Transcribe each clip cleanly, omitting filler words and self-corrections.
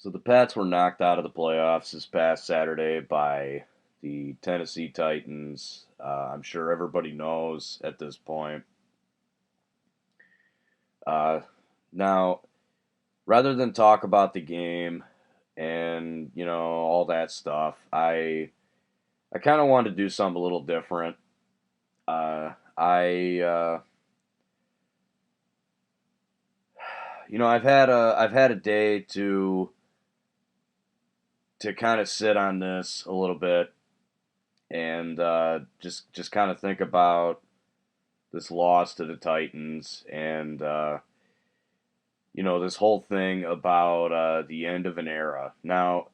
So the Pats were knocked out of the playoffs this past Saturday by the Tennessee Titans. I'm sure everybody knows at this point. Uh, Now, rather than talk about the game and all that stuff, I kind of wanted to do something a little different. I I've had a day to kind of sit on this a little bit and just kind of think about this loss to the Titans and this whole thing about the end of an era. Now,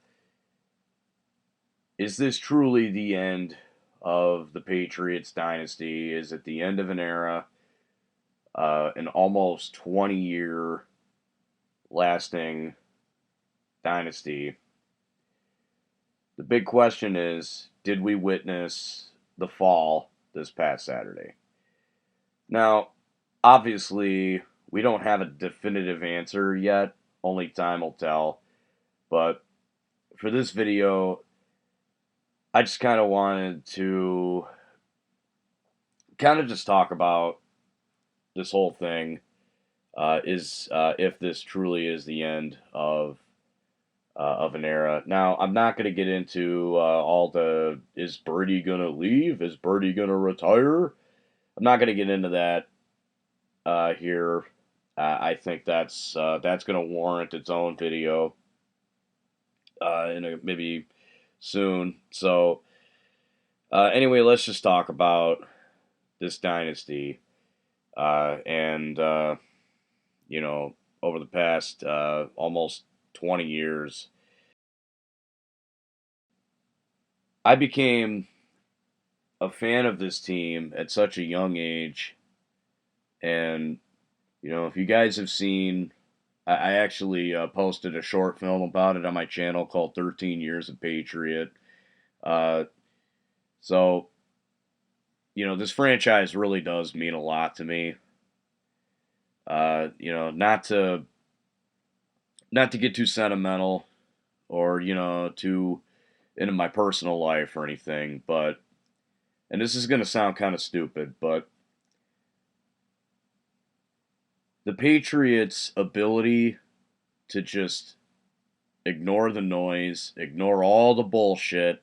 is this truly the end of the Patriots dynasty? Is it the end of an era? An almost 20-year lasting dynasty. The big question is, did we witness the fall this past Saturday? Now, obviously, we don't have a definitive answer yet. Only time will tell. But for this video, I just kind of wanted to kind of just talk about this whole thing. Is if this truly is the end of an era. Now, I'm not going to get into all the is Birdie going to leave? Is Birdie going to retire? I'm not going to get into that here. I think that's going to warrant its own video maybe soon. So anyway, let's just talk about this dynasty and over the past almost 20 years. I became a fan of this team at such a young age. And, if you guys have seen, I actually posted a short film about it on my channel called 13 Years of Patriot. Uh, so, this franchise really does mean a lot to me. Not to get too sentimental or, too into my personal life or anything, but, and this is going to sound kind of stupid, but the Patriots' ability to just ignore the noise, ignore all the bullshit,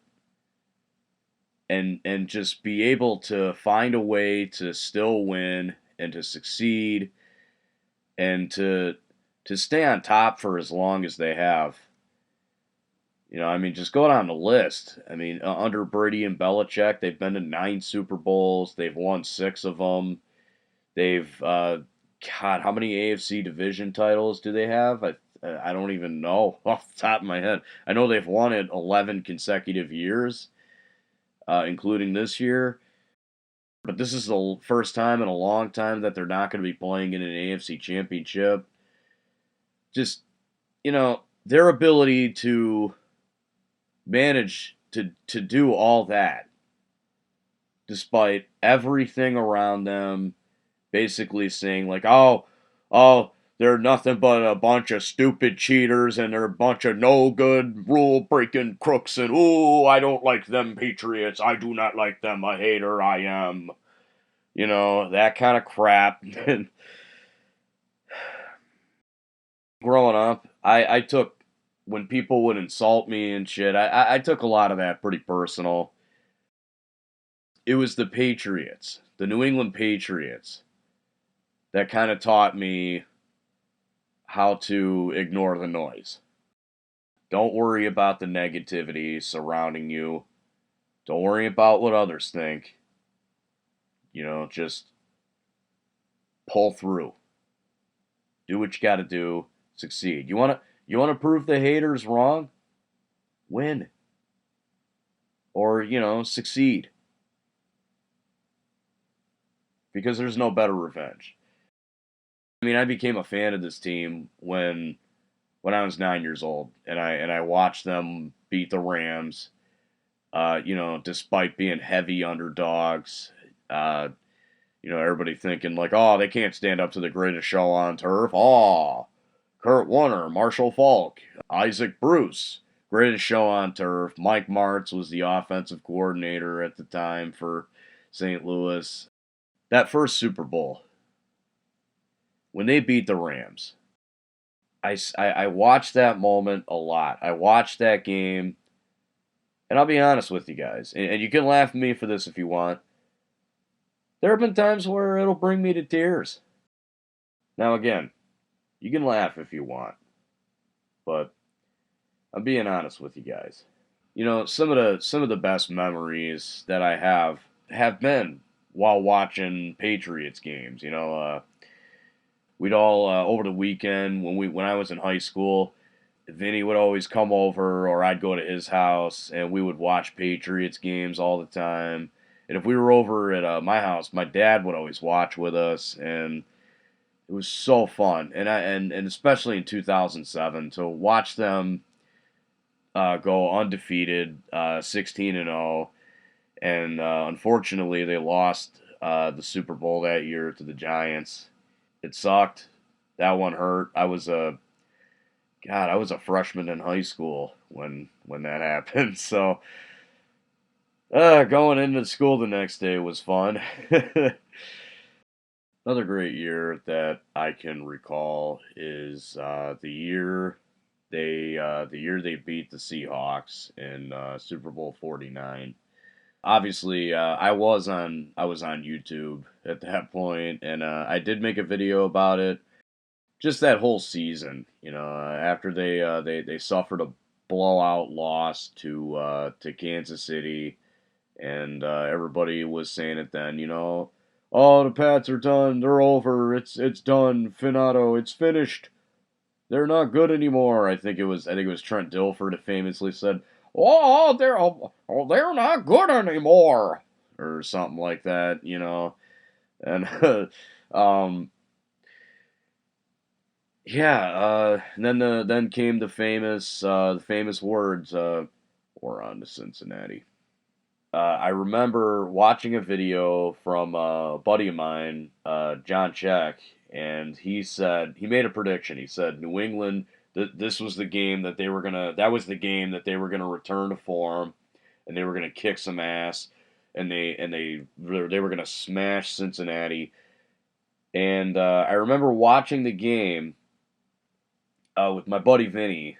and just be able to find a way to still win and to succeed and to stay on top for as long as they have. Just go down the list. Under Brady and Belichick, they've been to 9 Super Bowls. They've won 6 of them. They've God, how many AFC division titles do they have? I don't even know off the top of my head. I know they've won it 11 consecutive years, including this year. But this is the first time in a long time that they're not going to be playing in an AFC championship. Just, their ability to manage to do all that, despite everything around them basically saying like, oh, they're nothing but a bunch of stupid cheaters and they're a bunch of no good rule breaking crooks and I don't like them Patriots. I do not like them. A hater I am. That kind of crap. And growing up, I took when people would insult me and shit, I took a lot of that pretty personal. It was the Patriots, the New England Patriots, that kind of taught me how to ignore the noise. Don't worry about the negativity surrounding you. Don't worry about what others think. Just pull through. Do what you got to do. Succeed. You want to prove the haters wrong? Win. Or, succeed. Because there's no better revenge. I became a fan of this team when I was 9 years old, and I watched them beat the Rams. Despite being heavy underdogs, everybody thinking like, oh, they can't stand up to the greatest show on turf. Oh, Kurt Warner, Marshall Falk, Isaac Bruce. Greatest show on turf. Mike Martz was the offensive coordinator at the time for St. Louis. That first Super Bowl, when they beat the Rams, I watched that moment a lot. I watched that game, and I'll be honest with you guys, and you can laugh at me for this if you want. There have been times where it'll bring me to tears. Now, again, you can laugh if you want, but I'm being honest with you guys. You know, some of the best memories that I have been while watching Patriots games. We'd all over the weekend when I was in high school, Vinny would always come over, or I'd go to his house, and we would watch Patriots games all the time. And if we were over at my house, my dad would always watch with us, and it was so fun. And especially in 2007 to watch them go undefeated, 16-0, and unfortunately they lost the Super Bowl that year to the Giants. It sucked. That one hurt. I was a freshman in high school when that happened. So going into school the next day was fun. Another great year that I can recall is the year they beat the Seahawks in Super Bowl 49. Obviously, I was on YouTube at that point, and I did make a video about it. Just that whole season, after they suffered a blowout loss to Kansas City, and everybody was saying it then, oh, the Pats are done, they're over, it's done, finito, it's finished, they're not good anymore. I think it was Trent Dilfer that famously said, they're not good anymore, or something like that. And um, yeah, and then came the famous words, "We're on to Cincinnati." I remember watching a video from a buddy of mine, John Check, and he made a prediction. He said New England. This was the game that they were gonna. That was the game that they were gonna return to form, and they were gonna kick some ass, and they were gonna smash Cincinnati. And I remember watching the game with my buddy Vinny.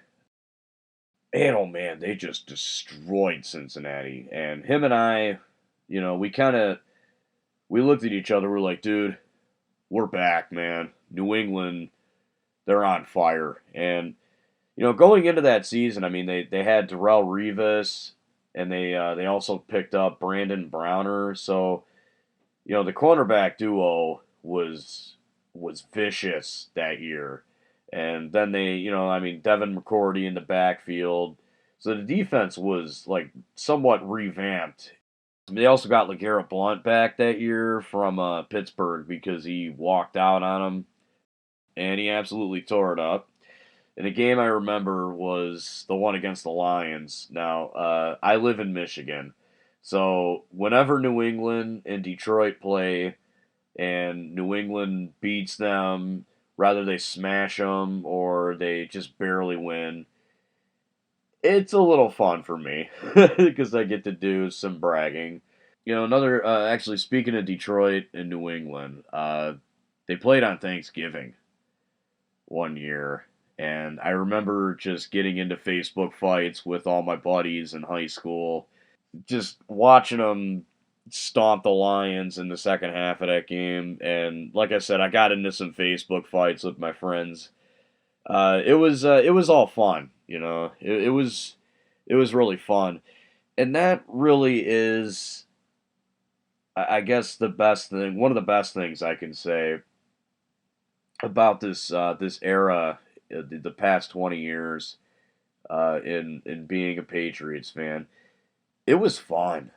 And oh man, they just destroyed Cincinnati. And him and I, we looked at each other. We're like, dude, we're back, man. New England, they're on fire. And going into that season, I mean, they had Darrell Revis, and they also picked up Brandon Browner. So the cornerback duo was vicious that year. And then Devin McCourty in the backfield. So the defense was like somewhat revamped. They also got LeGarrette Blount back that year from Pittsburgh because he walked out on him, and he absolutely tore it up. And the game I remember was the one against the Lions. Now, I live in Michigan, so whenever New England and Detroit play, and New England beats them, rather they smash them or they just barely win, it's a little fun for me because I get to do some bragging. Actually, speaking of Detroit and New England, they played on Thanksgiving one year, and I remember just getting into Facebook fights with all my buddies in high school, just watching them stomp the Lions in the second half of that game. And like I said, I got into some Facebook fights with my friends. It was all fun, it was really fun, and that really is, I guess, the best thing. One of the best things I can say about this era, the past 20 years, in being a Patriots fan. It was fun.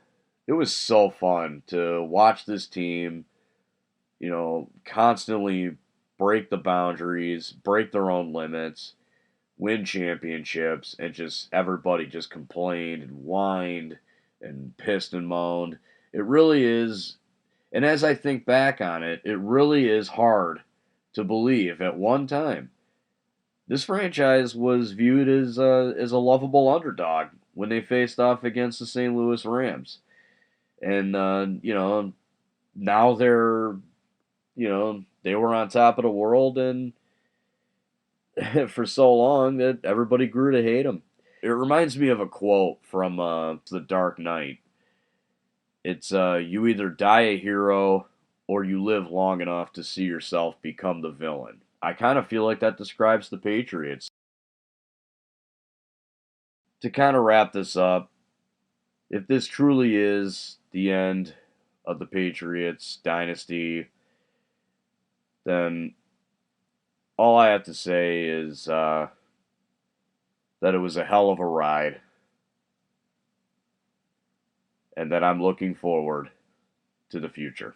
It was so fun to watch this team, constantly break the boundaries, break their own limits, win championships, and just everybody just complained and whined and pissed and moaned. It really is, and as I think back on it, it really is hard to believe at one time This franchise was viewed as a lovable underdog when they faced off against the St. Louis Rams, and now they were on top of the world, and for so long that everybody grew to hate them. It reminds me of a quote from The Dark Knight. It's you either die a hero or you live long enough to see yourself become the villain. I kind of feel like that describes the Patriots. To kind of wrap this up, if this truly is the end of the Patriots dynasty, then all I have to say is that it was a hell of a ride and that I'm looking forward to the future.